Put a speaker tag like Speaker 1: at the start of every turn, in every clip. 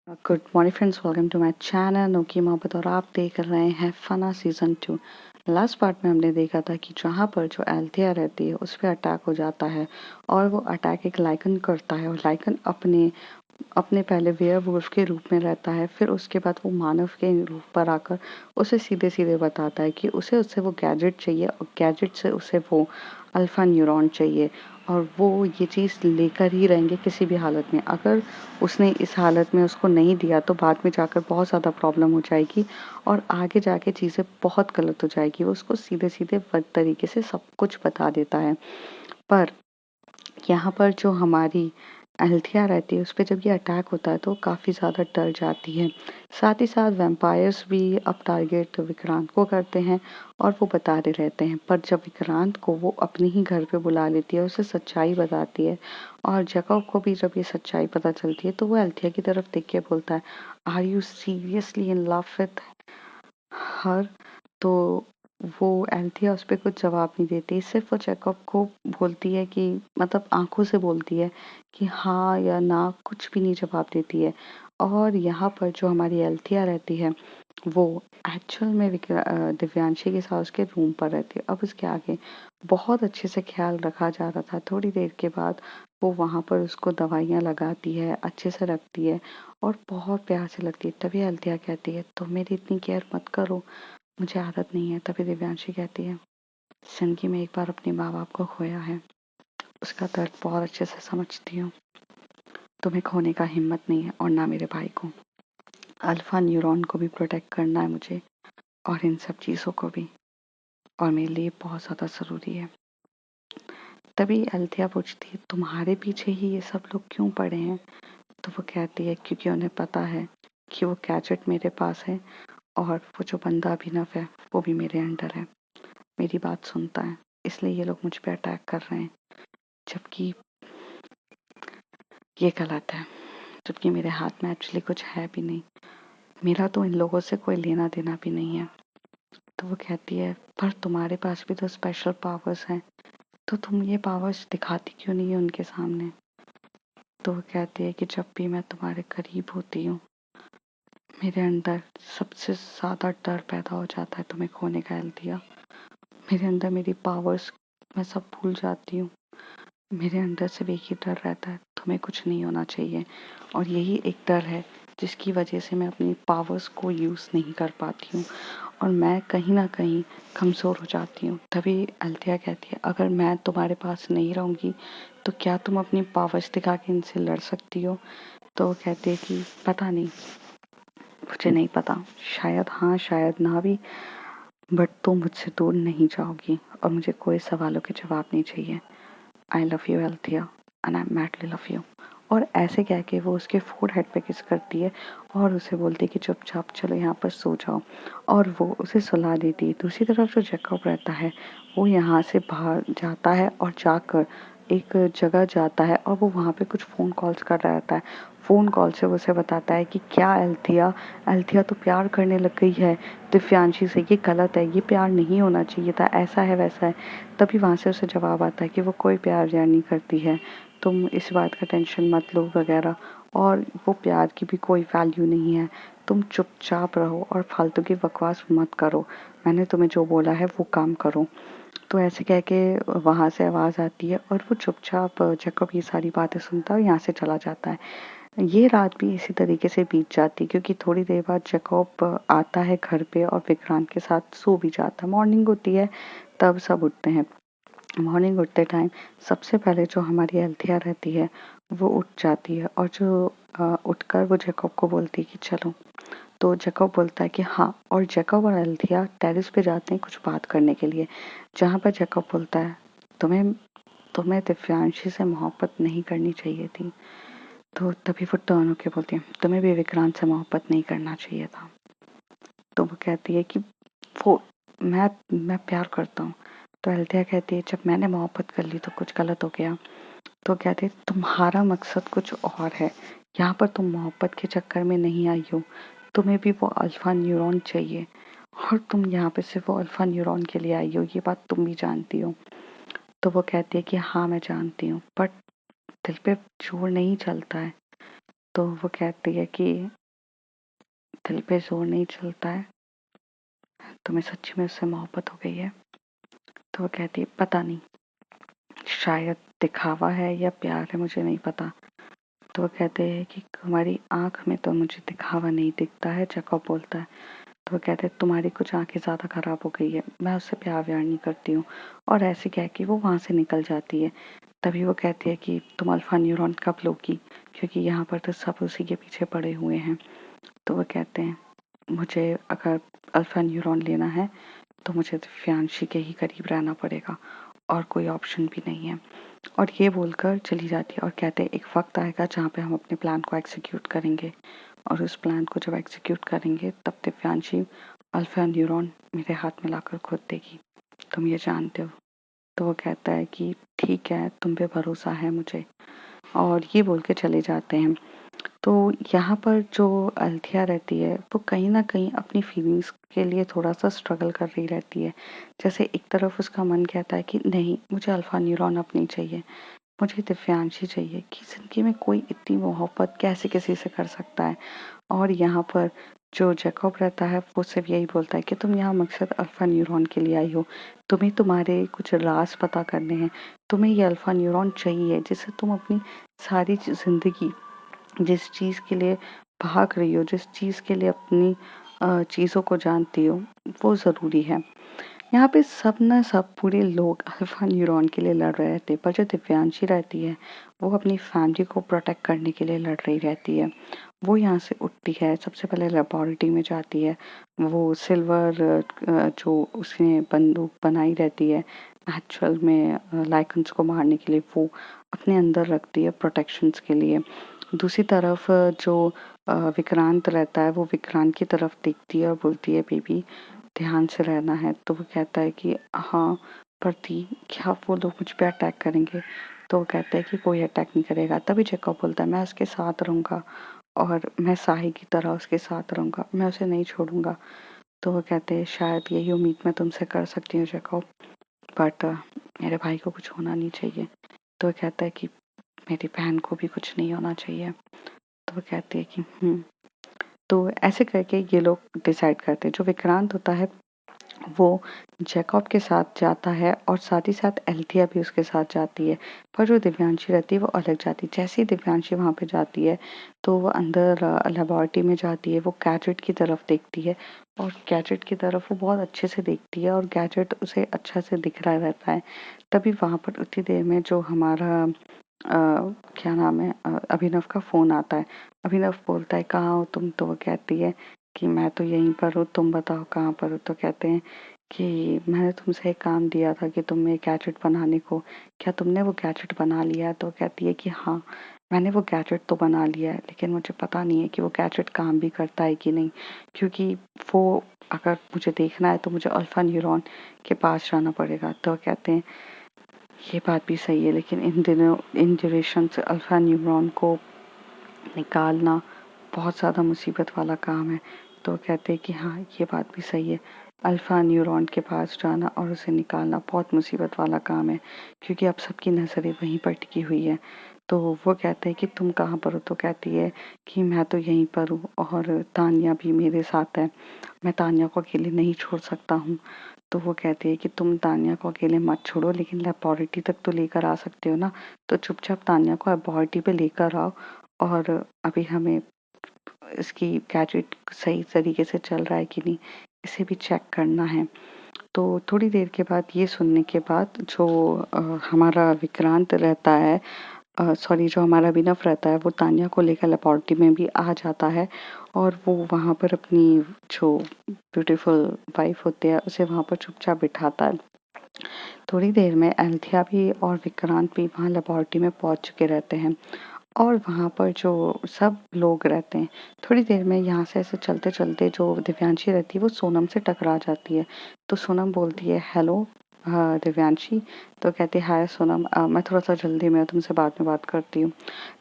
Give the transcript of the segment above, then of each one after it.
Speaker 1: Good morning friends, welcome to my channel नोकी मोहब्बत और आप देख रहे हैं फना सीजन 2। लास्ट पार्ट में हमने देखा था कि जहाँ पर जो एल्थिया रहती है उस पर अटैक हो जाता है और वो अटैक एक लाइकन करता है और लाइकन अपने अपने पहले वेयरवुल्फ के रूप में रहता है। फिर उसके बाद वो मानव के रूप पर आकर उसे सीधे सीधे बताता है कि उसे उससे वो गैजेट चाहिए और गैजेट से उसे वो अल्फा न्यूरॉन चाहिए और वो ये चीज़ लेकर ही रहेंगे किसी भी हालत में। अगर उसने इस हालत में उसको नहीं दिया तो बाद में जाकर बहुत ज़्यादा प्रॉब्लम हो जाएगी और आगे जाके चीज़ें बहुत गलत हो जाएगी। वो उसको सीधे सीधे तरीके से सब कुछ बता देता है। पर यहाँ पर जो हमारी अल्थिया रहती है उस पे जब ये अटैक होता है तो काफ़ी ज़्यादा डर जाती है। साथ ही साथ वैम्पायर्स भी अब टारगेट विक्रांत को करते हैं और वो बताते रहते हैं। पर जब विक्रांत को वो अपने ही घर पे बुला लेती है, उसे सच्चाई बताती है और जैकब को भी जब ये सच्चाई पता चलती है तो वो अल्थिया की तरफ देख के बोलता है, are you seriously in love with her? तो वो एल्थिया उस पे कुछ जवाब नहीं देती, सिर्फ वो जैकब को बोलती है कि मतलब आंखों से बोलती है कि हाँ या ना, कुछ भी नहीं जवाब देती है। और यहाँ पर जो हमारी एल्थिया रहती है वो एक्चुअल में दिव्यांशी के साथ उसके रूम पर रहती है। अब उसके आगे बहुत अच्छे से ख्याल रखा जा रहा था। थोड़ी देर के बाद वो वहाँ पर उसको दवाइयाँ लगाती है, अच्छे से रखती है और बहुत प्यार से लगती है। तभी एल्थिया कहती है, तुम मेरी इतनी केयर मत करो, मुझे आदत नहीं है। तभी दिव्यांशी कहती है, जिंदगी में एक बार अपने माँ बाप को खोया है, उसका दर्द बहुत अच्छे से समझती हूँ। तुम्हें खोने का हिम्मत नहीं है और ना मेरे भाई को। अल्फा न्यूरॉन को भी प्रोटेक्ट करना है मुझे और इन सब चीज़ों को भी, और मेरे लिए बहुत ज़्यादा ज़रूरी है। तभी अल्थिया पूछती है, तुम्हारे पीछे ही ये सब लोग क्यों पड़े हैं? तो वो कहती है, क्योंकि उन्हें पता है कि वो गैजेट मेरे पास है और वो जो बंदा अभिनव है वो भी मेरे अंडर है, मेरी बात सुनता है, इसलिए ये लोग मुझ पे अटैक कर रहे हैं। जबकि ये गलत है, जबकि मेरे हाथ में एक्चुअली कुछ है भी नहीं, मेरा तो इन लोगों से कोई लेना देना भी नहीं है। तो वो कहती है, पर तुम्हारे पास भी तो स्पेशल पावर्स हैं, तो तुम ये पावर्स दिखाती क्यों नहीं है उनके सामने? तो वो कहती है कि जब भी मैं तुम्हारे करीब होती हूँ मेरे अंदर सबसे ज़्यादा डर पैदा हो जाता है तुम्हें खोने का एल्थिया। मेरे अंदर मेरी पावर्स मैं सब भूल जाती हूँ। मेरे अंदर सिर्फ एक ही डर रहता है, तुम्हें कुछ नहीं होना चाहिए, और यही एक डर है जिसकी वजह से मैं अपनी पावर्स को यूज़ नहीं कर पाती हूँ और मैं कहीं ना कहीं कमज़ोर हो जाती हूँ। तभी अल्थिया कहती है, अगर मैं तुम्हारे पास नहीं रहूँगी तो क्या तुम अपनी पावर्स दिखा के इनसे लड़ सकती हो? तो वो कहती है कि पता नहीं, मुझे नहीं पता, शायद हाँ शायद ना भी, बट तुम मुझसे दूर नहीं जाओगी और मुझे कोई सवालों के जवाब नहीं चाहिए। I love you Althea and I madly love you. और ऐसे कह के वो उसके फोरहेड पे किस करती है और उसे बोलती है कि चुपचाप चलो यहाँ पर सो जाओ, और वो उसे सुला देती है। दूसरी तरफ जो जैकब रहता है वो यहाँ से बाहर जाता है और जाकर एक जगह जाता है और वो वहाँ पे कुछ फ़ोन कॉल्स कर रहा रहता है। फ़ोन कॉल से वो उसे बताता है कि क्या एल्थिया, एल्थिया तो प्यार करने लग गई है दिव्यांशी से, ये गलत है, ये प्यार नहीं होना चाहिए था, ऐसा है वैसा है। तभी वहाँ से उसे जवाब आता है कि वो कोई प्यार व्यार नहीं करती है, तुम इस बात का टेंशन मत लो वगैरह, और वो प्यार की भी कोई वैल्यू नहीं है, तुम चुपचाप रहो और फालतू की बकवास मत करो, मैंने तुम्हें जो बोला है वो काम करो। तो ऐसे कह के वहाँ से आवाज़ आती है और वो चुपचाप जैकब ये सारी बातें सुनता है और यहाँ से चला जाता है। ये रात भी इसी तरीके से बीत जाती है क्योंकि थोड़ी देर बाद जैकब आता है घर पे और विक्रांत के साथ सो भी जाता है। मॉर्निंग होती है तब सब उठते हैं। मॉर्निंग उठते टाइम सबसे पहले जो हमारी अल्थिया रहती है वो उठ जाती है और जो उठकर वो जैकब को बोलती है कि चलो। तो जैकब बोलता है कि हाँ, और जैकब और अल्थिया टेरेस पे जाते हैं कुछ बात करने के लिए, जहाँ पर जैकब बोलता है, तुम्हें तुम्हें दिव्यांशी से मोहब्बत नहीं करनी चाहिए थी। तो तभी वो टर्न होके बोलती है, तुम्हें भी विक्रांत से मोहब्बत नहीं करना चाहिए था। तो वो कहती है कि वो मैं प्यार करता हूँ। तो अल्थिया कहती है, जब मैंने मोहब्बत कर ली तो कुछ गलत हो गया? तो कहते हैं, तुम्हारा मकसद कुछ और है, यहाँ पर तुम मोहब्बत के चक्कर में नहीं आई हो, तुम्हें भी वो अल्फा न्यूरॉन चाहिए और तुम यहाँ पे सिर्फ वो अल्फा न्यूरॉन के लिए आई हो, ये बात तुम भी जानती हो। तो वो कहती है कि हाँ मैं जानती हूँ, बट दिल पे जोर नहीं चलता है, तो वो कहती है कि दिल पे जोर नहीं चलता है, तुम्हें सच्ची में उससे मोहब्बत हो गई है? तो वो कहती है पता नहीं, शायद दिखावा है या प्यार है, मुझे नहीं पता। तो वो कहते हैं कि तुम्हारी आंख में तो मुझे दिखावा नहीं दिखता है, जैकब बोलता है। तो वो कहते हैं तुम्हारी कुछ आंखें ज़्यादा खराब हो गई है, मैं उससे प्यार व्यार नहीं करती हूँ। और ऐसे कह के वो वहाँ से निकल जाती है। तभी वो कहती है कि तुम अल्फा न्यूरॉन कब लोगी, क्योंकि यहाँ पर तो सब उसी के पीछे पड़े हुए हैं। तो वो कहते हैं मुझे अगर अल्फा न्यूरॉन लेना है तो मुझे दिव्यांशी के ही करीब रहना पड़ेगा, और कोई ऑप्शन भी नहीं है। और ये बोलकर चली जाती है और कहते हैं एक वक्त आएगा जहाँ पे हम अपने प्लान को एग्जीक्यूट करेंगे, और उस प्लान को जब एग्जीक्यूट करेंगे तब दिव्यांशी अल्फा न्यूरॉन मेरे हाथ में लाकर खुद देगी, तुम ये जानते हो। तो वो कहता है कि ठीक है, तुम पे भरोसा है मुझे, और ये बोल के चले जाते हैं। तो यहाँ पर जो अल्थिया रहती है वो कहीं न कहीं अपनी फीलिंग्स के लिए थोड़ा-सा स्ट्रगल कर रही रहती है। जैसे एक तरफ उसका मन कहता है कि नहीं, मुझे अल्फा न्यूरॉन अब नहीं चाहिए, मुझे दिव्यांशी चाहिए, कि ज़िंदगी में कोई इतनी मोहब्बत कैसे किसी से कर सकता है। और यहाँ पर जो जैकब रहता है वो सिर्फ यही बोलता है कि तुम यहाँ मकसद अल्फा न्यूरॉन के लिए आई हो, तुम्हें तुम्हारे कुछ राज पता करने हैं, तुम्हें ये अल्फा न्यूरॉन चाहिए जिससे तुम अपनी सारी ज़िंदगी, जिस चीज़ के लिए भाग रही हो, जिस चीज़ के लिए अपनी चीज़ों को जानती हो, वो ज़रूरी है। यहाँ पे सब ना सब पूरे लोग अल्फा न्यूरॉन के लिए लड़ रहे रहते हैं, पर जो दिव्यांशी रहती है वो अपनी फैमिली को प्रोटेक्ट करने के लिए लड़ रही रहती है। वो यहाँ से उठती है, सबसे पहले लेबोरेटरी में जाती है, वो सिल्वर जो उसने बंदूक बनाई रहती है एक्चुअल में लाइकन्स को मारने के लिए, वो अपने अंदर रखती है प्रोटेक्शंस के लिए। दूसरी तरफ जो विक्रांत रहता है वो विक्रांत की तरफ देखती है और बोलती है बेबी ध्यान से रहना है। तो वो कहता है कि हाँ प्रति, क्या वो लोग मुझ पे अटैक करेंगे? तो वो कहता है कि कोई अटैक नहीं करेगा। तभी जैकब बोलता है मैं उसके साथ रहूँगा, और मैं साही की तरह उसके साथ रहूँगा, मैं उसे नहीं छोड़ूंगा। तो वो कहते हैं शायद यही उम्मीद मैं तुमसे कर सकती हूँ जैकब, बट मेरे भाई को कुछ होना नहीं चाहिए। तो वो कहता है कि मेरी बहन को भी कुछ नहीं होना चाहिए। तो वो कहती है कि तो ऐसे करके ये लोग डिसाइड करते हैं। जो विक्रांत होता है वो जैकब के साथ जाता है, और साथ ही साथ एल्थिया भी उसके साथ जाती है, पर जो दिव्यांशी रहती है वो अलग जाती है। जैसे ही दिव्यांशी वहाँ पे जाती है तो वो अंदर लेबोरेटरी में जाती है, वो गैजेट की तरफ देखती है, और गैजेट की तरफ वो बहुत अच्छे से देखती है और गैजेट उसे अच्छा से दिख रहा रहता है। तभी वहाँ पर उतनी देर में जो हमारा क्या नाम है, अभिनव का फ़ोन आता है। अभिनव बोलता है कहाँ हो तुम? तो वो कहती है कि मैं तो यहीं पर हूँ, तुम बताओ कहाँ पर हो? तो कहते हैं कि मैंने तुमसे एक काम दिया था कि तुम्हें गैजेट बनाने को, क्या तुमने वो गैजेट बना लिया है? तो कहती है कि हाँ, मैंने वो गैजेट तो बना लिया है, लेकिन मुझे पता नहीं है कि वो गैजेट काम भी करता है कि नहीं, क्योंकि वो अगर मुझे देखना है तो मुझे अल्फा न्यूरॉन के पास जाना पड़ेगा। तो कहते हैं ये बात भी सही है, लेकिन इन दिनों इन ड्यूरेशन से अल्फा न्यूरॉन को निकालना बहुत ज़्यादा मुसीबत वाला काम है। तो कहते हैं कि हाँ ये बात भी सही है, अल्फा न्यूरॉन के पास जाना और उसे निकालना बहुत मुसीबत वाला काम है, क्योंकि अब सबकी नज़रें वहीं पर टिकी हुई है। तो वो कहते हैं कि तुम कहाँ पर हो? तो कहती है कि मैं तो यहीं पर हूँ, और तानिया भी मेरे साथ है, मैं तानिया को अकेले नहीं छोड़ सकता हूँ। तो वो कहती है कि तुम तानिया को अकेले मत छोड़ो, लेकिन लेबोरेटरी तक तो लेकर आ सकते हो ना, तो चुपचाप तानिया को लेबोरेटरी पे लेकर आओ, और अभी हमें इसकी गैजेट सही तरीके से चल रहा है कि नहीं, इसे भी चेक करना है। तो थोड़ी देर के बाद ये सुनने के बाद जो हमारा विक्रांत रहता है, सॉरी जो हमारा अभिनव रहता है, वो तानिया को लेकर लेबोरेटरी में भी आ जाता है, और वो वहाँ पर अपनी जो ब्यूटीफुल वाइफ होती है उसे वहाँ पर चुपचाप बिठाता है। थोड़ी देर में एल्थिया भी और विक्रांत भी वहाँ लेबोरेटरी में पहुँच चुके रहते हैं, और वहाँ पर जो सब लोग रहते हैं। थोड़ी देर में यहाँ से ऐसे चलते-चलते जो दिव्यांशी रहती है वो सोनम से टकरा जाती है। तो सोनम बोलती है हेलो दिव्यांशी। तो कहती है हाय सोनम, मैं थोड़ा-सा जल्दी में हूँ, तुमसे बाद में बात करती हूँ।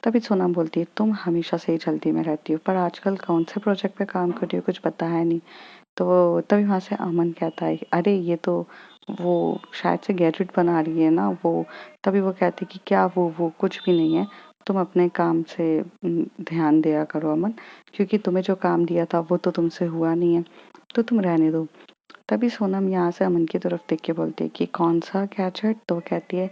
Speaker 1: तभी सोनम बोलती है तुम हमेशा से ही जल्दी में रहती हो, पर आजकल कौन से प्रोजेक्ट पे काम कर रही हो, कुछ बताया नहीं। तो तभी वहाँ से अमन कहता है अरे ये तो वो शायद से गैजेट बना रही है ना वो। तभी वो कहती है कि क्या वो कुछ भी नहीं है, तुम अपने काम से ध्यान दिया करो अमन, क्योंकि तुम्हें जो काम दिया था वो तो तुमसे हुआ नहीं है, तो तुम रहने दो। तभी सोनम यहाँ से अमन की तरफ देख के बोलती है कि कौन सा गैजेट? तो कहती है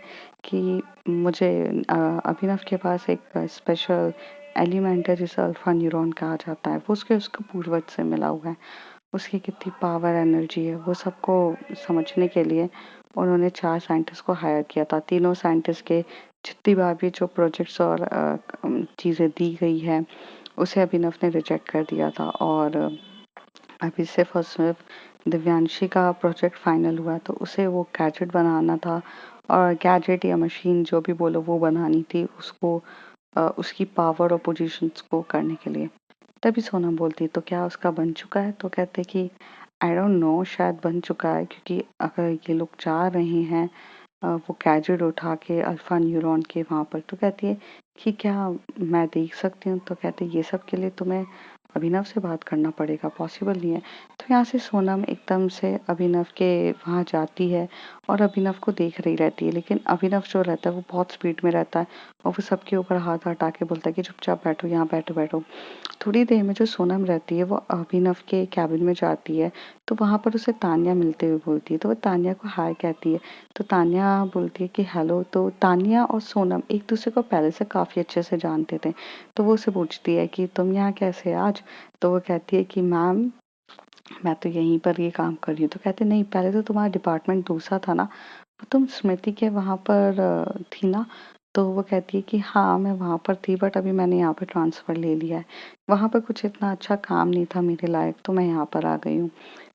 Speaker 1: कि मुझे अभिनव के पास एक स्पेशल एलिमेंट है जिसे अल्फा न्यूरॉन कहा जाता है, वो उसके पूर्वज से मिला हुआ है। उसकी कितनी पावर एनर्जी है वो सबको समझने के लिए उन्होंने 4 साइंटिस्ट को हायर किया था। तीनों साइंटिस्ट के जितनी बार भी जो प्रोजेक्ट्स और चीज़ें दी गई है उसे अभिनव ने रिजेक्ट कर दिया था, और अभी सिर्फ और सिर्फ दिव्यांशी का प्रोजेक्ट फाइनल हुआ तो उसे वो गैजेट बनाना था, और गैजेट या मशीन जो भी बोलो वो बनानी थी उसको, उसकी पावर और पोजीशंस को करने के लिए। तभी सोनम बोलती तो क्या उसका बन चुका है? तो कहते कि आई डोंट नो, शायद बन चुका है, क्योंकि अगर ये लोग जा रहे हैं वो गैजेट उठा के अल्फा न्यूरॉन के वहाँ पर, तो कहती है कि क्या मैं देख सकती हूँ? तो कहते ये सब के लिए तुम्हें अभिनव से बात करना पड़ेगा, पॉसिबल नहीं है। तो यहाँ से सोनम एकदम से अभिनव के वहाँ जाती है और अभिनव को देख रही रहती है, लेकिन अभिनव जो रहता है वो बहुत स्पीड में रहता है और वो सबके ऊपर हाथ हटा के बोलता है कि चुपचाप बैठो, यहाँ बैठो बैठो। थोड़ी देर में जो सोनम रहती है वो अभिनव के कैबिन में जाती है, तो वहाँ पर उसे तान्या मिलते हुए बोलती है, तो वो तान्या को हाय कहती है। तो तान्या बोलती है कि हेलो। तो तान्या और सोनम एक दूसरे को पहले से काफ़ी अच्छे से जानते थे, तो वो उसे पूछती है कि तुम यहाँ कैसे आज? तो वो कहती है कि मैम मैं तो यहीं पर ये काम कर रही हूँ। तो कहते नहीं, पहले तो तुम्हारा डिपार्टमेंट दूसरा था ना, तुम स्मृति के वहाँ पर थी ना? तो वो कहती है कि हाँ मैं वहाँ पर थी, बट अभी मैंने यहाँ पे ट्रांसफ़र ले लिया है। वहाँ पर कुछ इतना अच्छा काम नहीं था मेरे लायक, तो मैं यहाँ पर आ गई हूँ।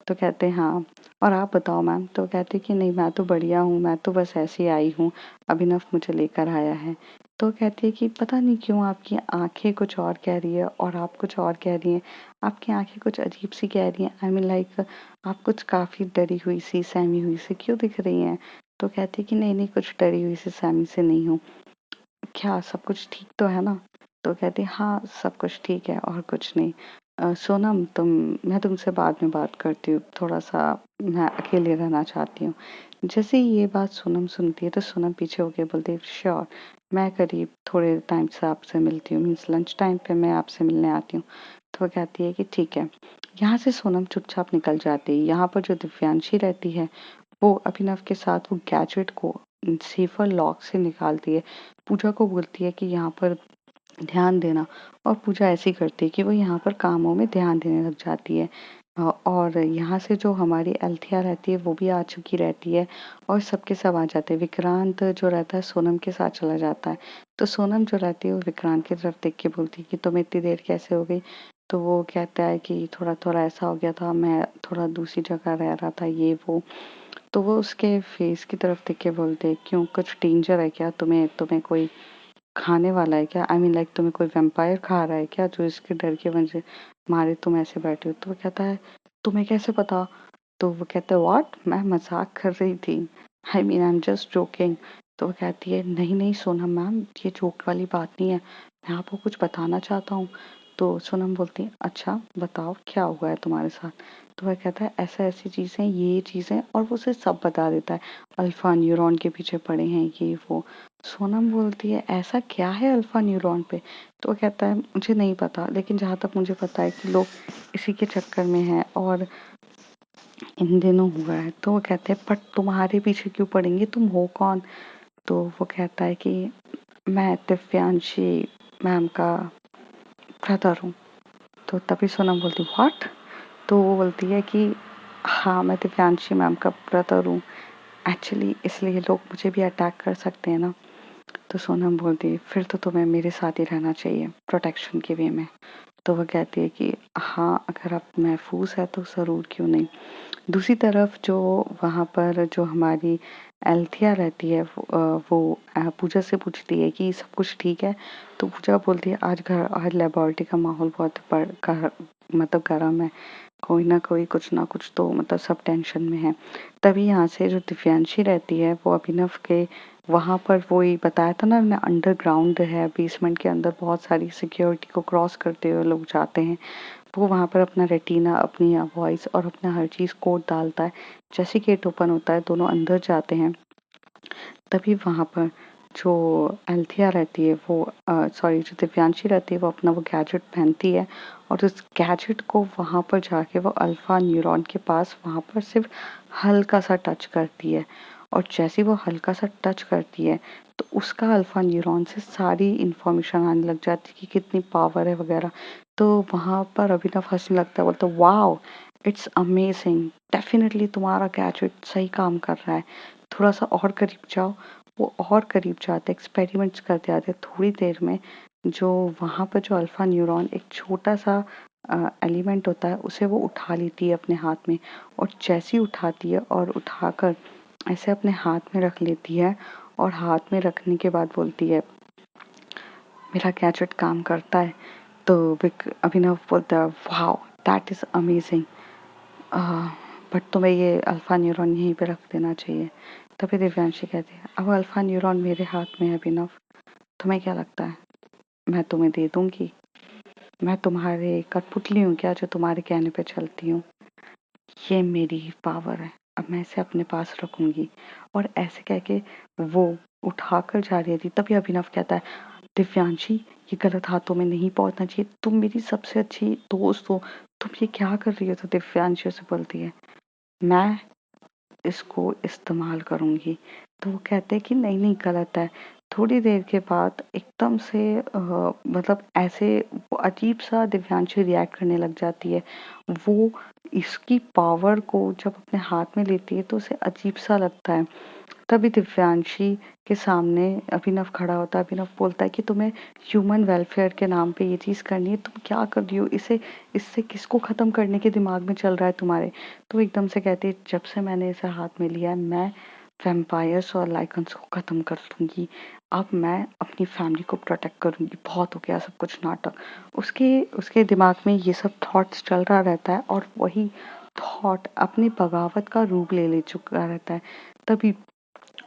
Speaker 1: तो कहते हैं हाँ, और आप बताओ मैम? तो कहती है कि नहीं मैं तो बढ़िया हूँ, मैं तो बस ऐसे ही आई हूँ, अभिनव मुझे लेकर आया है। तो कहती है कि पता नहीं क्यों आपकी आँखें कुछ और कह रही है और आप कुछ और कह रही हैं। आपकी आँखें कुछ अजीब सी कह रही हैं, आई मीन लाइक आप कुछ काफ़ी डरी हुई सी, सहमी हुई सी क्यों दिख रही हैं? तो कहती है कि नहीं नहीं, कुछ डरी हुई सी सहमी से नहीं हूँ। क्या सब कुछ ठीक तो है ना? तो कहती है हाँ सब कुछ ठीक है और कुछ नहीं। सोनम मैं तुमसे बाद में बात करती हूँ, थोड़ा सा मैं अकेले रहना चाहती हूँ। जैसे ही ये बात सोनम सुनती है तो सोनम पीछे होके बोलती है श्योर, मैं करीब थोड़े टाइम से आपसे मिलती हूँ, मीन्स लंच टाइम पे मैं आपसे मिलने आती हूँ। तो वो कहती है कि ठीक है। यहाँ से सोनम चुपचाप निकल जाती है। यहाँ पर जो दिव्यांशी रहती है वो अभिनव के साथ वो गैजेट को सेफर लॉक से निकालती है। पूजा को बोलती है कि यहाँ पर ध्यान देना, और पूजा ऐसी करती है कि वो यहाँ पर कामों में ध्यान देने लग जाती है। और यहाँ से जो हमारी अल्थिया रहती है वो भी आ चुकी रहती है और सबके सब आ जाते हैं। विक्रांत जो रहता है सोनम के साथ चला जाता है, तो सोनम जो रहती है वो विक्रांत की तरफ देख के बोलती है कि तुम्हें इतनी देर कैसे हो गई? तो वो कहता है कि थोड़ा थोड़ा ऐसा हो गया था, मैं थोड़ा दूसरी जगह रह रहा था ये वो। तो वो उसके फेस की तरफ देख के बोलते हैं क्यों, कुछ डेंजर है क्या? तुम्हें तुम्हें कोई खाने वाला है क्या? आई मीन लाइक तुम्हें कोई वैम्पायर खा रहा है क्या, जो इसके डर के वजह मारे तुम ऐसे बैठे हो? तो वो कहता है तुम्हें कैसे पता? तो वो कहता है व्हाट, मैं मजाक कर रही थी, I mean I am just joking. तो वो कहती है नहीं नहीं सोनम मैम, ये जोक वाली बात नहीं है, मैं आपको कुछ बताना चाहता हूँ। तो सोनम बोलती है अच्छा बताओ क्या हुआ है तुम्हारे साथ? तो वह कहता है ऐसा ऐसी चीज़ें, ये चीज़ें, और वो उसे सब बता देता है। अल्फा न्यूरॉन के पीछे पड़े हैं ये वो। सोनम बोलती है ऐसा क्या है अल्फा न्यूरॉन पे? तो वो कहता है मुझे नहीं पता, लेकिन जहाँ तक मुझे पता है कि लोग इसी के चक्कर में हैं और इन दिनों हुआ है। तो वो कहते हैं पर तुम्हारे पीछे क्यों पड़ेंगे, तुम हो कौन? तो वो कहता है कि मैं दिव्यांशी मैम का ब्रदर हूँ। तो तभी सोनम बोलती व्हाट? तो वो बोलती है कि हाँ मैं दिव्यांशी मैम का ब्रदर हूँ, एक्चुअली इसलिए लोग मुझे भी अटैक कर सकते हैं ना। तो सोनम बोलती है फिर तो तुम्हें मेरे साथ ही रहना चाहिए प्रोटेक्शन के वे में। तो वह कहती है कि हाँ अगर आप महफूज है तो ज़रूर, क्यों नहीं। दूसरी तरफ जो वहाँ पर जो हमारी एल्थिया रहती है वो पूजा से पूछती है कि सब कुछ ठीक है? तो पूजा बोलती है आज लेबोरेटरी का माहौल बहुत मतलब गर्म है, कोई ना कोई कुछ ना कुछ तो मतलब सब टेंशन में है। तभी यहाँ से जो दिव्यांशी रहती है वो अभिनव के वहाँ पर, वो ही बताया था ना मैंने, अंडरग्राउंड है, बेसमेंट के अंदर बहुत सारी सिक्योरिटी को क्रॉस करते हुए लोग जाते हैं। वो वहाँ पर अपना रेटिना, अपनी वॉइस और अपना हर चीज़ कोड डालता है। जैसे गेट ओपन होता है दोनों अंदर जाते हैं, तभी वहाँ पर जो एल्थिया रहती है वो सॉरी जो दिव्यांशी रहती है वो अपना वो गैजेट पहनती है और उस गैजेट को वहाँ पर जाके वो अल्फा न्यूरॉन के पास वहाँ पर सिर्फ हल्का सा टच करती है और जैसे ही वो हल्का सा टच करती है तो उसका अल्फा न्यूरॉन से सारी इंफॉर्मेशन आने लग जाती है कि कितनी पावर है वगैरह। तो वहाँ पर अभिनव हंसने लगता है, बोलता है वाओ इट्स अमेजिंग, डेफिनेटली तुम्हारा गैजेट सही काम कर रहा है, थोड़ा सा और करीब जाओ। वो और करीब जाते एक्सपेरिमेंट्स करते आते थोड़ी देर में जो वहाँ पर जो अल्फा न्यूरॉन एक छोटा सा एलिमेंट होता है उसे वो उठा लेती है अपने हाथ में और जैसी उठाती है और उठाकर ऐसे अपने हाथ में रख लेती है और हाथ में रखने के बाद बोलती है मेरा गैजेट काम करता है। तो अभिनव बोलता है wow that is amazing, but तुम्हें ये अल्फा न्यूरॉन यहीं पे रख देना चाहिए। तभी दिव्यांशी कहती है अब अल्फा न्यूरॉन मेरे हाथ में है अभिनव, तुम्हें क्या लगता है मैं तुम्हें दे दूंगी? मैं तुम्हारे कठपुतली हूँ क्या जो तुम्हारे कहने पे चलती हूँ? ये मेरी पावर है, अब मैं इसे अपने पास रखूंगी। और ऐसे कह के वो उठाकर जा रही थी तभी अभिनव कहता है दिव्यांशी ये गलत हाथों में नहीं पहुंचना चाहिए, तुम मेरी सबसे अच्छी दोस्त हो, तुम ये क्या कर रही हो? तो दिव्यांशी उसे बोलती है मैं इसको इस्तेमाल करूंगी। तो वो कहते हैं कि नहीं नहीं गलत है। थोड़ी देर के बाद एकदम से मतलब ऐसे वो अजीब सा दिव्यांशी रिएक्ट करने लग जाती है। वो इसकी पावर को जब अपने हाथ में लेती है तो उसे अजीब सा लगता है। तभी दिव्यांशी के सामने अभिनव खड़ा होता है। अभिनव बोलता है कि तुम्हें ह्यूमन वेलफेयर के नाम पे ये चीज करनी है, तुम क्या कर रही हो? इसे इससे किसको खत्म करने के दिमाग में चल रहा है तुम्हारे? तो एकदम से कहती है जब से मैंने इसे हाथ में लिया है मैं वैम्पायर्स और लाइकन्स को खत्म कर दूंगी, अब मैं अपनी फैमिली को प्रोटेक्ट करूंगी, बहुत हो गया सब कुछ नाटक। उसके उसके दिमाग में ये सब थॉट्स चल रहा रहता है और वही थॉट अपनी बगावत का रूप ले चुका रहता है। तभी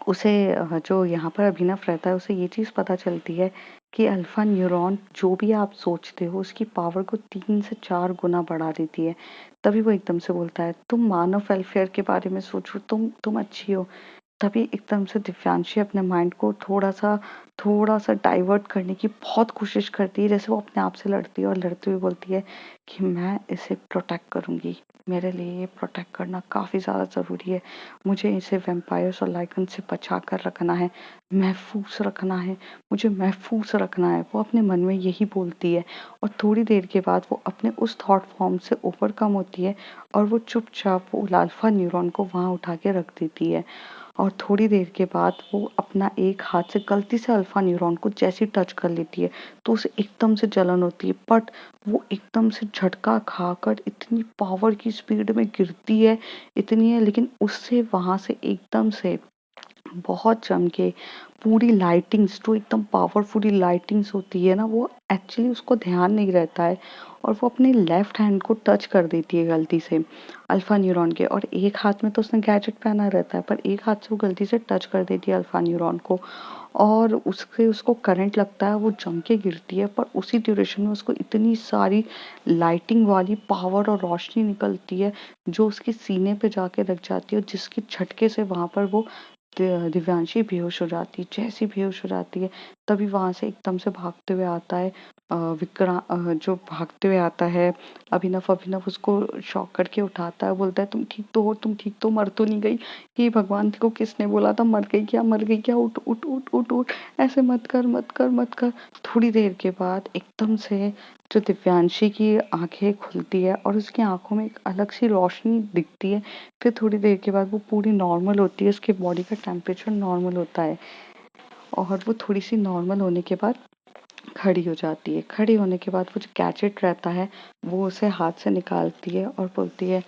Speaker 1: उसे जो यहाँ पर अभिनव रहता है उसे ये चीज़ पता चलती है कि अल्फा न्यूरॉन जो भी आप सोचते हो उसकी पावर को 3 से 4 गुना बढ़ा देती है। तभी वो एकदम से बोलता है तुम मानव वेलफेयर के बारे में सोचो, तुम अच्छी हो। तभी एकदम से दिव्यांशी अपने माइंड को थोड़ा सा डाइवर्ट करने की बहुत कोशिश करती है, जैसे वो अपने आप से लड़ती है और लड़ते हुए बोलती है कि मैं इसे प्रोटेक्ट करूंगी, मेरे लिए ये प्रोटेक्ट करना काफी ज्यादा जरूरी है, मुझे इसे वेम्पायर्स और लाइकन से बचा कर रखना है, महफूज रखना है, मुझे महफूज रखना है। वो अपने मन में यही बोलती है और थोड़ी देर के बाद वो अपने उस थॉट फॉर्म से ओवरकम होती है और वो चुपचाप वो अल्फा न्यूरॉन को वहां उठा के रख देती है। और थोड़ी देर के बाद वो अपना एक हाथ से गलती से अल्फा न्यूरॉन को जैसे टच कर लेती है तो उसे एकदम से जलन होती है, बट वो एकदम से झटका खाकर इतनी पावर की स्पीड में गिरती है, इतनी है, लेकिन उससे वहां से एकदम से बहुत चमके पूरी लाइटिंग्स जो एकदम पावरफुली लाइटिंग्स होती है ना वो एक्चुअली उसको ध्यान नहीं रहता है और वो अपने लेफ्ट हैंड को टच कर देती है गलती से अल्फा न्यूरॉन के, और एक हाथ में तो उसने गैजेट पहना रहता है पर एक हाथ से वो गलती से टच कर देती है अल्फा न्यूरॉन को और उससे उसको करंट लगता है, वो जम के गिरती है पर उसी ड्यूरेशन में उसको इतनी सारी लाइटिंग वाली पावर और रोशनी निकलती है जो उसके सीने पे जाके लग जाती है और जिसके झटके से वहां पर वो दिव्यांशी बेहोश हो जाती है। जैसी बेहोश हो जाती है तभी वहां से एकदम से भागते हुए आता है जो भागते हुए आता है अभिनव। अभिनव उसको शॉक करके उठाता है, बोलता है तुम ठीक तो हो, तुम ठीक तो, मर तो नहीं गई? ये भगवान को किसने बोला था, मर गई क्या, मर गई क्या, उठ उठ उठ उठ उठ, ऐसे मत कर मत कर मत कर। थोड़ी देर के बाद एकदम से जो दिव्यांशी की आंखें खुलती है और उसकी आंखों में एक अलग सी रोशनी दिखती है। फिर थोड़ी देर के बाद वो पूरी नॉर्मल होती है, उसके बॉडी का टेम्परेचर नॉर्मल होता है और वो थोड़ी सी नॉर्मल होने के बाद खड़ी हो जाती है। खड़ी होने के बाद वो जो गैजेट रहता है वो उसे हाथ से निकालती है और बोलती है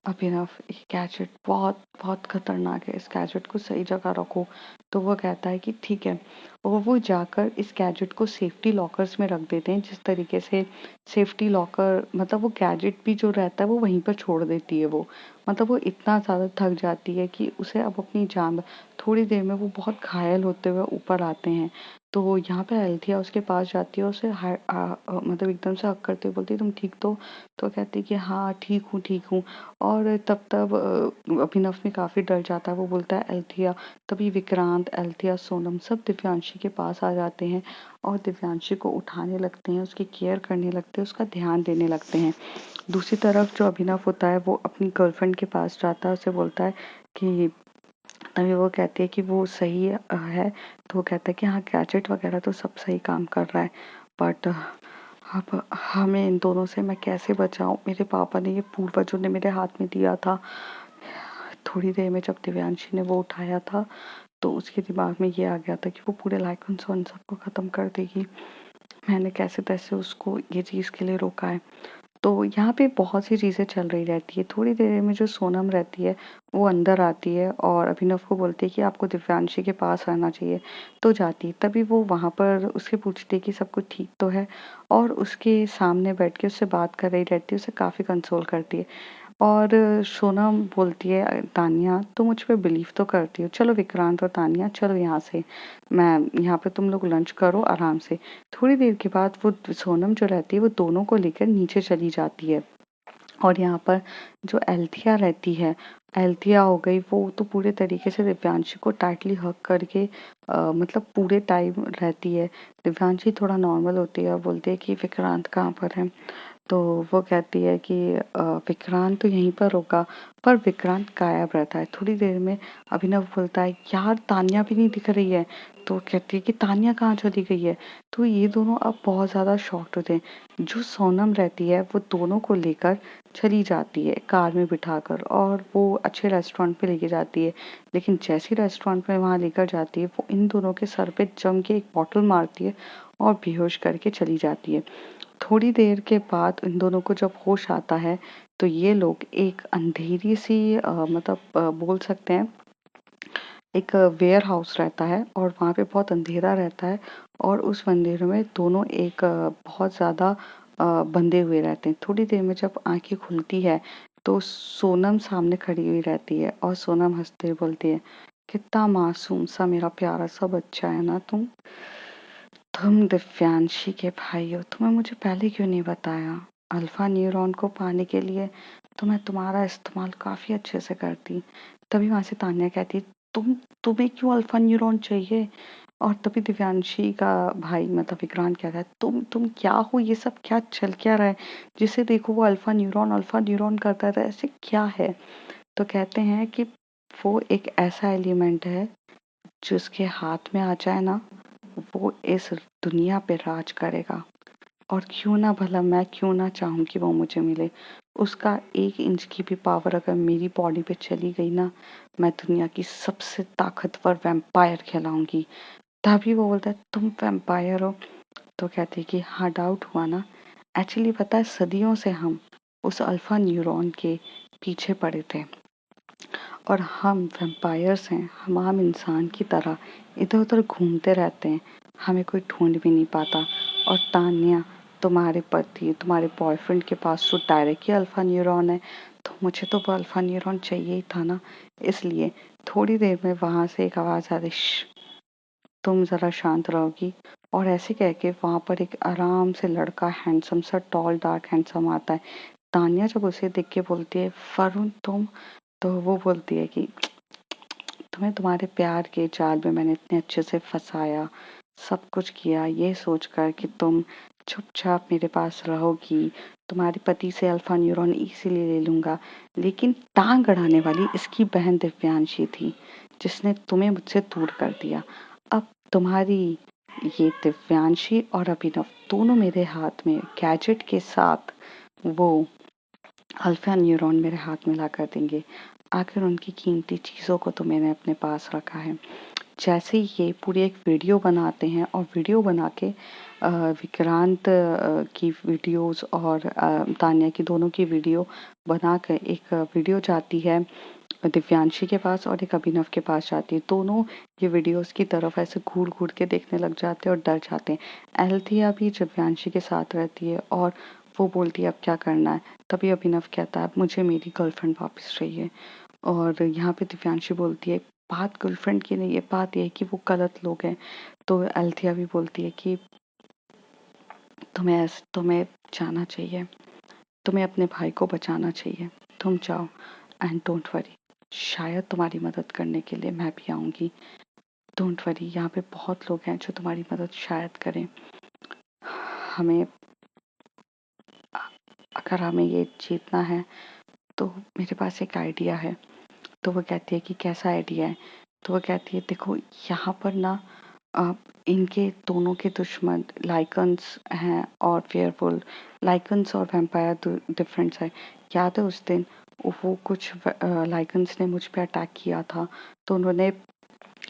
Speaker 1: अभिनव ये गैजेट बहुत बहुत खतरनाक है, इस गैजेट को सही जगह रखो। तो वो कहता है कि ठीक है, और वो जाकर इस गैजेट को सेफ्टी लॉकर्स में रख देते हैं, जिस तरीके से सेफ्टी लॉकर मतलब वो गैजेट भी जो रहता है वो वहीं पर छोड़ देती है। वो मतलब वो इतना ज़्यादा थक जाती है कि उसे अब अपनी जान, थोड़ी देर में वो बहुत घायल होते हुए ऊपर आते हैं। तो यहाँ पे अल्थिया उसके पास जाती है और उसे मतलब एकदम से हक करते हुए बोलती है तुम ठीक तो कहती है कि हाँ ठीक हूँ। और तब अभिनव में काफी डर जाता है, वो बोलता है अल्थिया। तभी विक्रांत, अल्थिया, सोनम सब दिव्यांशी दिव्यांशी के पास आ जाते हैं और दिव्यांशी को उठाने लगते हैं, उसकी केयर करने लगते हैं, उसका ध्यान देने लगते हैं। दूसरी तरफ जो अभिनव होता है वो अपनी गर्लफ्रेंड के पास जाता है, उसे बोलता है कि तभी वो कहती है कि वो सही है। तो वो कहता है कि हाँ, गैजेट वगैरह तो सब सही काम कर रहा है, बट अब हमें इन दोनों से मैं कैसे बचाऊं? मेरे पापा ने, ये पूर्वजों ने मेरे हाथ में दिया था। थोड़ी देर में जब दिव्यांशी ने वो उठाया था तो उसके दिमाग में ये आ गया था कि वो पूरे लाइकेंस उन सबको खत्म कर देगी। मैंने कैसे तैसे उसको ये चीज़ के लिए रोका है। तो यहाँ पे बहुत सी चीज़ें चल रही रहती है। थोड़ी देर में जो सोनम रहती है वो अंदर आती है और अभिनव को बोलती है कि आपको दिव्यांशी के पास आना चाहिए। तो जाती है, तभी वो वहाँ पर उससे पूछती है कि सब कुछ ठीक तो है, और उसके सामने बैठ के उससे बात कर रही रहती है, उसे काफ़ी कंसोल करती है। और सोनम बोलती है, तानिया तुम मुझ पे बिलीव तो करती हो, चलो विक्रांत और तानिया चलो यहाँ से, मैं यहाँ पे, तुम लोग लंच करो आराम से। थोड़ी देर के बाद वो सोनम जो रहती है वो दोनों को लेकर नीचे चली जाती है। और यहाँ पर जो एल्थिया रहती है, एल्थिया हो गई, वो तो पूरे तरीके से दिव्यांशी को टाइटली हग करके मतलब पूरे टाइम रहती है। दिव्यांशी थोड़ा नॉर्मल होती है और बोलती है कि विक्रांत कहाँ पर है? तो वो कहती है कि विक्रांत तो यहीं पर होगा, पर विक्रांत गायब रहता है। थोड़ी देर में अभिनव बोलता है, यार तान्या भी नहीं दिख रही है। तो कहती है कि तान्या कहाँ चली गई है? तो ये दोनों अब बहुत ज़्यादा शॉक्ड होते हैं। जो सोनम रहती है वो दोनों को लेकर चली जाती है कार में बिठाकर, और वो अच्छे रेस्टोरेंट पे लेके जाती है। लेकिन जैसे ही रेस्टोरेंट में वहाँ लेकर जाती है, वो इन दोनों के सर पे जम के एक बॉटल मारती है और बेहोश करके चली जाती है। थोड़ी देर के बाद इन दोनों को जब होश आता है तो ये लोग एक अंधेरी सी मतलब बोल सकते हैं एक वेयर हाउस रहता है और वहाँ पे बहुत अंधेरा रहता है, और उस अंधेरे में दोनों एक बहुत ज़्यादा बंधे हुए रहते हैं। थोड़ी देर में जब आंखें खुलती है तो सोनम सामने खड़ी हुई रहती है और सोनम हंसते हुए बोलती है, कितना मासूम सा मेरा प्यारा सा बच्चा है ना तुम दिव्यांशी के भाई हो, तुम्हें मुझे पहले क्यों नहीं बताया? अल्फा न्यूरॉन को पाने के लिए तो मैं तुम्हारा इस्तेमाल काफी अच्छे से करती। तभी वहां से तान्या कहती, तुम्हें क्यों अल्फा न्यूरॉन चाहिए? और तभी दिव्यांशी का भाई मतलब विक्रांत कहता है, तुम क्या हो? ये सब क्या चल क्या रहा है? जिसे देखो वो अल्फा न्यूरॉन करता है, ऐसे क्या है? तो कहते हैं कि वो एक ऐसा एलिमेंट है जिसके हाथ में आ जाए ना, वो इस दुनिया पे राज करेगा। और क्यों ना भला, मैं क्यों ना चाहूँ कि वो मुझे मिले। उसका 1 इंच की भी पावर अगर मेरी बॉडी पे चली गई ना, मैं दुनिया की सबसे ताकतवर वैम्पायर कहलाऊंगी। तभी वो बोलता है, तुम वैम्पायर हो? तो कहती है कि हाँ, डाउट हुआ ना? एक्चुअली पता है, सदियों से हम उस अल्फा न्यूरॉन के पीछे पड़े थे, और हम वैम्पायर्स हैं, हम आम इंसान की तरह इधर उधर घूमते रहते हैं, हमें कोई ढूंढ भी नहीं पाता। और तान्या, तुम्हारे पति, तुम्हारे बॉयफ्रेंड के पास तो डायरेक्ट ही अल्फा न्यूरॉन है, तो मुझे तो वो अल्फा न्यूरॉन चाहिए ही था ना। इसलिए थोड़ी देर में वहां से एक आवाज आ रही, तुम जरा शांत रहोगी? और ऐसे कह के वहां पर एक आराम से लड़का, हैंडसम सा, टॉल डार्क हैंडसम आता है। तान्या जब उसे देख के बोलती है, वरुण तुम? तो वो बोलती है कि तुम्हें तुम्हारे प्यार के जाल में मैंने इतने अच्छे से फंसाया, सब कुछ किया ये सोचकर कि तुम चुपचाप मेरे पास रहोगी, तुम्हारे पति से अल्फा न्यूरॉन इसीलिए ले लूंगा। लेकिन टांग अड़ाने वाली इसकी बहन दिव्यांशी थी, जिसने तुम्हें मुझसे दूर कर दिया। अब तुम्हारी ये दिव्यांशी और अभिनव दोनों मेरे हाथ में गैजेट के साथ वो अल्फा न्यूरॉन मेरे हाथ में ला कर देंगे। आखिर उनकी कीमती चीज़ों को तो मैंने अपने पास रखा है। जैसे ही ये पूरी एक वीडियो बनाते हैं और वीडियो बना के विक्रांत की वीडियोस और तान्या की, दोनों की वीडियो बना कर एक वीडियो जाती है दिव्यांशी के पास और एक अभिनव के पास जाती है। दोनों ये वीडियोस की तरफ ऐसे घूर घूर के देखने लग जाते हैं और डर जाते हैं। एल्थिया भी दिव्यांशी के साथ रहती है और वो बोलती है अब क्या करना है। तभी अभिनव कहता है, मुझे मेरी गर्लफ्रेंड वापस चाहिए। और यहाँ पे दिव्यांशी बोलती है, बात गर्लफ्रेंड की नहीं है, बात यह है कि वो गलत लोग हैं। तो एल्थिया भी बोलती है कि तुम्हें जाना चाहिए, तुम्हें अपने भाई को बचाना चाहिए, तुम जाओ, एंड डोंट वरी, शायद तुम्हारी मदद करने के लिए मैं भी आऊंगी। डोंट वरी, यहाँ पे बहुत लोग हैं जो तुम्हारी मदद शायद करें। हमें अगर हमें ये जीतना है तो मेरे पास एक आइडिया है। तो वो कहती है कि कैसा आइडिया है? तो वो कहती है देखो यहाँ पर ना अ, इनके दोनों के दुश्मन लाइकन्स हैं और फेयरफुल। लाइकन्स और वैम्पायर डिफरेंस है। याद है उस दिन वो कुछ लाइकन्स ने मुझ पे अटैक किया था, तो उन्होंने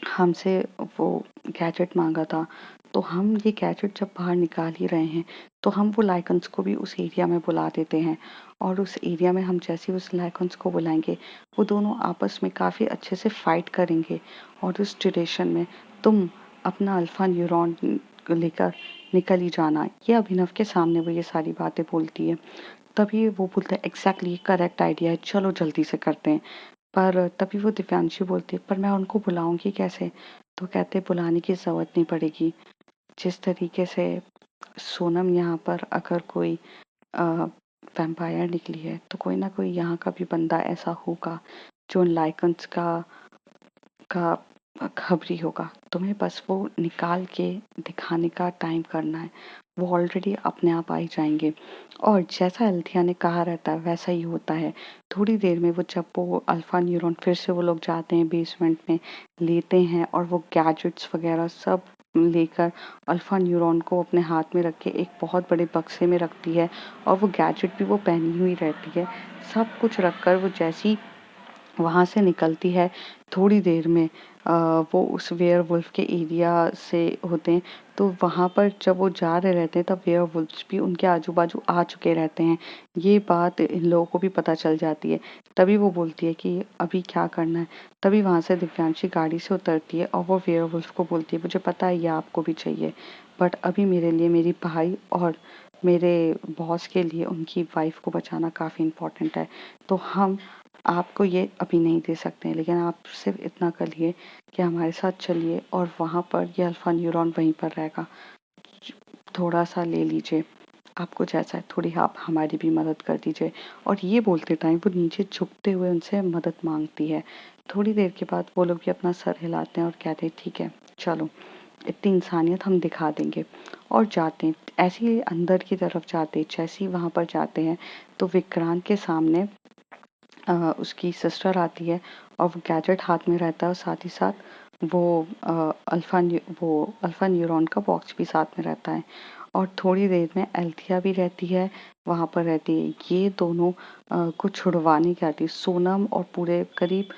Speaker 1: हमसे वो गैजेट मांगा था। तो हम ये गैजेट जब बाहर निकाल ही रहे हैं तो हम वो लाइकन्स को भी उस एरिया में बुला देते हैं, और उस एरिया में हम जैसे ही उस लाइकन्स को बुलाएंगे वो दोनों आपस में काफ़ी अच्छे से फाइट करेंगे। और उस ड्यूरेशन में तुम अपना अल्फा न्यूरॉन लेकर निकल ही जाना। ये अभिनव के सामने वो ये सारी बातें बोलती है। तभी वो बोलता है एग्जैक्टली करेक्ट आइडिया है, चलो जल्दी से करते हैं। पर तभी वो दिव्यांशी बोलती है पर मैं उनको बुलाऊंगी कैसे? तो कहते बुलाने की जरूरत नहीं पड़ेगी। जिस तरीके से सोनम यहाँ पर अगर कोई वैम्पायर निकली है तो कोई ना कोई यहाँ का भी बंदा ऐसा होगा जो लाइकन्स का खबरी होगा। तुम्हें बस वो निकाल के दिखाने का टाइम करना है। वो ऑलरेडी अपने आप आ ही जाएंगे। और जैसा एल्थिया ने कहा रहता है वैसा ही होता है। थोड़ी देर में वो जब वो अल्फा न्यूरॉन फिर से वो लोग जाते हैं बेसमेंट में, लेते हैं और वो गैजेट्स वगैरह सब लेकर अल्फा न्यूरॉन को अपने हाथ में रख के एक बहुत बड़े बक्से में रखती है, और वो गैजेट भी वो पहनी हुई रहती है। सब कुछ रखकर वो जैसी वहाँ से निकलती है, थोड़ी देर में वो उस वेयरवुल्फ के एरिया से होते हैं। तो वहाँ पर जब वो जा रहे रहते हैं तब वेयरवुल्फ्स भी उनके आजू बाजू आ चुके रहते हैं। ये बात इन लोगों को भी पता चल जाती है। तभी वो बोलती है कि अभी क्या करना है। तभी वहाँ से दिव्यांशी गाड़ी से उतरती है और वो वेयरवुल्फ को बोलती है मुझे पता है ये आपको भी चाहिए, बट अभी मेरे लिए मेरी भाई और मेरे बॉस के लिए उनकी वाइफ को बचाना काफ़ी इम्पोर्टेंट है। तो हम आपको ये अभी नहीं दे सकते हैं, लेकिन आप सिर्फ इतना करिए कि हमारे साथ चलिए और वहाँ पर ये अल्फा न्यूरॉन वहीं पर रहेगा। थोड़ा सा ले लीजिए, आपको जैसा है थोड़ी आप हमारी भी मदद कर दीजिए। और ये बोलते टाइम वो नीचे झुकते हुए उनसे मदद मांगती है। थोड़ी देर के बाद वो लोग भी अपना सर हिलाते हैं और कहते हैं ठीक है चलो, इतनी इंसानियत हम दिखा देंगे। और जाते हैं ऐसे ही अंदर की तरफ जाते, जैसे ही वहाँ पर जाते हैं तो विक्रांत के सामने उसकी सिस्टर आती है और वो गैजेट हाथ में रहता है, और साथ ही साथ वो अल्फा न्यूरॉन का बॉक्स भी साथ में रहता है। और थोड़ी देर में एल्थिया भी रहती है, वहाँ पर रहती है। ये दोनों को छुड़वाने की आती है। सोनम और पूरे करीब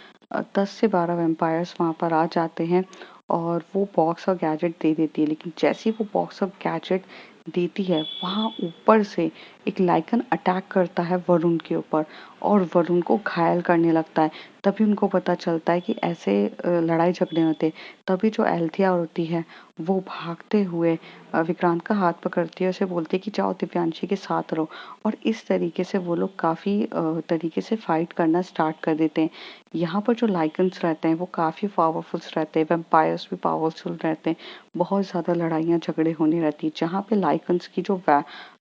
Speaker 1: 10 से 12 वेम्पायर्स वहाँ पर आ जाते हैं और वो बॉक्स और गैजेट दे देती है। लेकिन जैसे ही वो बॉक्स और गैजेट देती है वहाँ ऊपर से एक लाइकन अटैक करता है वरुण के ऊपर और वरुण को घायल करने लगता है। तभी उनको पता चलता है कि ऐसे लड़ाई झगड़े होते। तभी जो एल्थिया होती है वो भागते हुए विक्रांत का हाथ पकड़ती है, उसे बोलती है कि जाओ दिव्यांशी के साथ रहो। और इस तरीके से वो लोग काफी तरीके से फाइट करना स्टार्ट कर देते हैं। यहाँ पर जो लाइकन्स रहते हैं वो काफी पावरफुल रहते हैं, वेम्पायर्स भी पावरफुल रहते हैं। बहुत ज्यादा लड़ाइयाँ झगड़े होने रहती है। जहाँ पे लाइकन्स की जो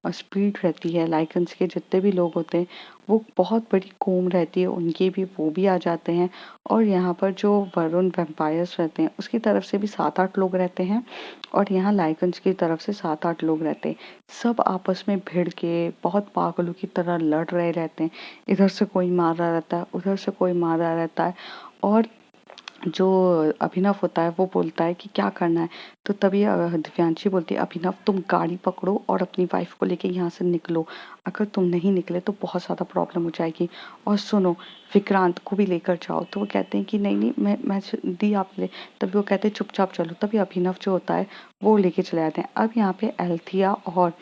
Speaker 1: स्पीड रहती है, लाइकन्स के जितने भी लोग होते हैं वो बहुत बड़ी कोम रहती है उनकी भी, वो भी आ जाते हैं। और यहाँ पर जो वरुण वेम्पायर्स रहते हैं उसकी तरफ से भी 7-8 लोग रहते हैं, और यहाँ लाइकन्स की तरफ से 7-8 लोग रहते हैं। सब आपस में भिड़ के बहुत पागलों की तरह लड़ रहे रहते हैं। इधर से कोई मार रहा रहता है, उधर से कोई मार रहा रहता है। और जो अभिनव होता है वो बोलता है कि क्या करना है? तो तभी दिव्यांशी बोलती है अभिनव तुम गाड़ी पकड़ो और अपनी वाइफ को लेके यहाँ से निकलो। अगर तुम नहीं निकले तो बहुत ज़्यादा प्रॉब्लम हो जाएगी। और सुनो, विक्रांत को भी लेकर जाओ। तो वो कहते हैं कि नहीं नहीं, मैं दी आप ले। तभी वो कहते हैं चुपचाप चलो। तभी अभिनव जो होता है वो लेके चले जाते हैं। अब यहाँ पे एल्थिया और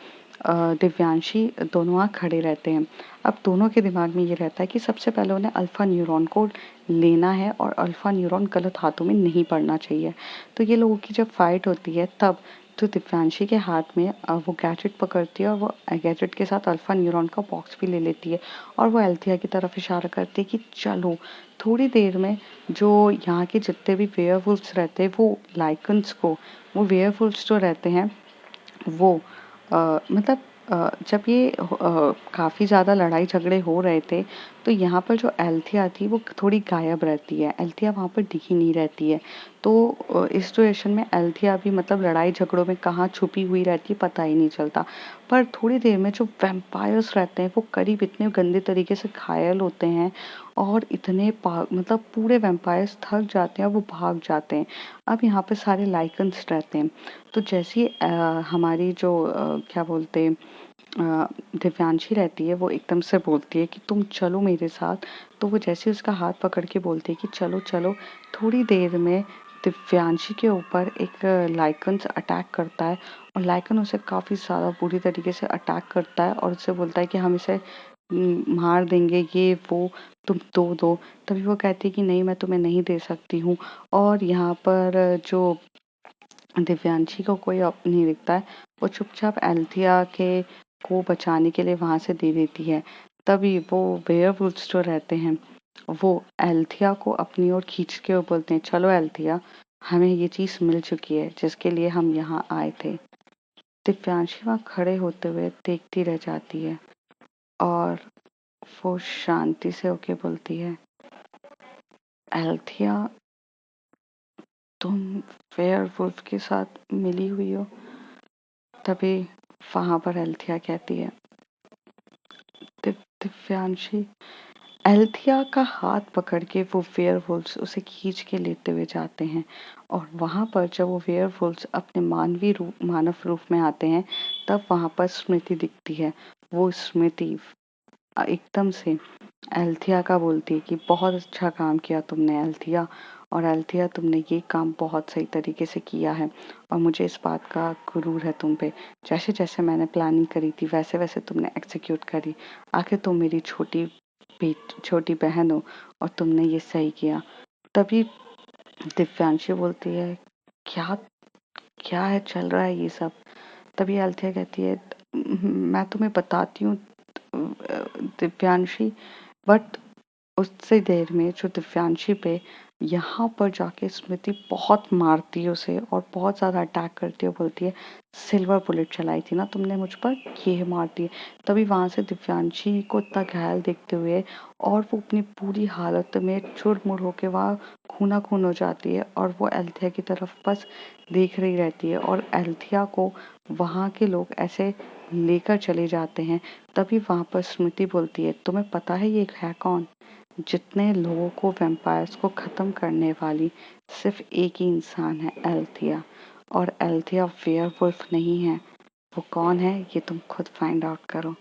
Speaker 1: दिव्यांशी दोनों वहाँ खड़े रहते हैं। अब दोनों के दिमाग में ये रहता है कि सबसे पहले उन्हें अल्फा न्यूरॉन को लेना है और अल्फा न्यूरॉन गलत हाथों में नहीं पड़ना चाहिए। तो ये लोगों की जब फाइट होती है तब तो दिव्यांशी के हाथ में वो गैजेट पकड़ती है और वो गैजेट के साथ अल्फा न्यूरॉन का बॉक्स भी ले लेती है, और वो एल्थिया की तरफ इशारा करती है कि चलो। थोड़ी देर में जो यहाँ के जितने भी वेयरवुल्फ्स रहते हैं वो वेयरवुल्फ्स जो रहते हैं वो मतलब जब ये काफ़ी ज़्यादा लड़ाई झगड़े हो रहे थे, तो यहाँ पर जो एल्थिया थी वो थोड़ी गायब रहती है। एल्थिया वहाँ पर दिखी नहीं रहती है। तो इस सिचुएशन में एल्थिया भी मतलब लड़ाई झगड़ों में कहाँ छुपी हुई रहती है पता ही नहीं चलता। पर थोड़ी देर में जो वैम्पायर्स रहते हैं वो करीब इतने गंदे तरीके से घायल होते हैं और इतने मतलब पूरे वैम्पायर्स थक जाते हैं और वो भाग जाते हैं। अब यहाँ पे सारे लाइकन्स रहते हैं। तो जैसे ही हमारी जो क्या बोलते हैं दिव्यांशी रहती है, वो एकदम से बोलती है कि तुम चलो मेरे साथ। तो वो जैसे उसका हाथ पकड़ के बोलती है कि चलो चलो, थोड़ी देर में दिव्यांशी के ऊपर एक लाइकन्स अटैक करता है और लाइकन उसे काफ़ी ज़्यादा बुरी तरीके से अटैक करता है और उससे बोलता है कि हम इसे मार देंगे, ये वो, तुम दो। तभी वो कहती है कि नहीं, मैं तुम्हें नहीं दे सकती हूँ। और यहाँ पर जो दिव्यांशी को कोई नहीं दिखता है, वो चुपचाप एल्थिया के को बचाने के लिए वहां से दे देती है। तभी वो वेयरवुल्व्स जो रहते हैं वो एल्थिया को अपनी ओर खींच के वो बोलते हैं, चलो एल्थिया, हमें ये चीज मिल चुकी है जिसके लिए हम यहाँ आए थे। दिव्यांशी वहां खड़े होते हुए देखती रह जाती है और वो शांति से होके बोलती है, एल्थिया, तुम वेयरवुल्फ के साथ मिली हुई हो। तभी वहां पर एल्थिया कहती है, दिव्यांशी। एल्थिया का हाथ पकड़ के वो वेयरवुल्व्स उसे खींच के लेते हुए जाते हैं और वहां पर जब वो वेयरवुल्व्स अपने मानव रूप में आते हैं, तब वहां पर स्मृति दिखती है। वो स्मृति एकदम से एल्थिया का बोलती है कि बहुत अच्छा काम किया तुमने एल्थिया, और एल्थिया तुमने ये काम बहुत सही तरीके से किया है और मुझे इस बात का गुरूर है तुम पे। जैसे जैसे मैंने प्लानिंग करी थी वैसे वैसे तुमने एग्जीक्यूट करी। आखिर तुम मेरी छोटी बहन हो और तुमने ये सही किया। तभी दिव्यांशी बोलती है, क्या क्या है चल रहा है ये सब। तभी एल्थिया कहती है, मैं तुम्हें बताती हूँ दिव्यांशी। बट उससे देर में जो दिव्यांशी पे यहाँ पर जाके स्मृति बहुत मारती है उसे और बहुत ज्यादा अटैक करती है। बोलती है, सिल्वर बुलेट चलाई थी ना तुमने मुझ पर, ये मार दी। तभी वहां से दिव्यांशी को इतना घायल देखते हुए और वो अपनी पूरी हालत में चुरमुर होके वहाँ खूना खून हो जाती है और वो एल्थिया की तरफ बस देख रही रहती है और एल्थिया को वहां के लोग ऐसे लेकर चले जाते हैं। तभी वहां पर स्मृति बोलती है, तुम्हें पता है ये है कौन? जितने लोगों को वैम्पायर्स को खत्म करने वाली सिर्फ एक ही इंसान है, एल्थिया। और एल्थिया वेयरवुल्फ नहीं है। वो कौन है ये तुम खुद फाइंड आउट करो।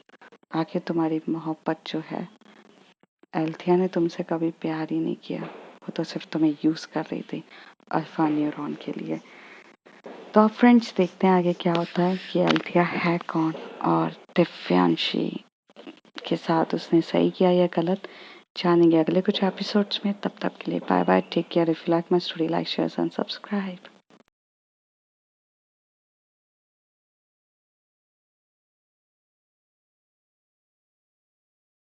Speaker 1: आखिर तुम्हारी मोहब्बत जो है, एल्थिया ने तुमसे कभी प्यार ही नहीं किया, वो तो सिर्फ तुम्हें यूज कर रही थी अल्फा न्यूरॉन के लिए। तो अब फ्रेंड्स देखते हैं आगे क्या होता है कि एल्थिया है कौन और दिव्यांशी के साथ उसने सही किया या गलत, जानेंगे अगले कुछ एपिसोड्स में। तब तक के लिए bye bye, take care. If you like my story, like share and subscribe.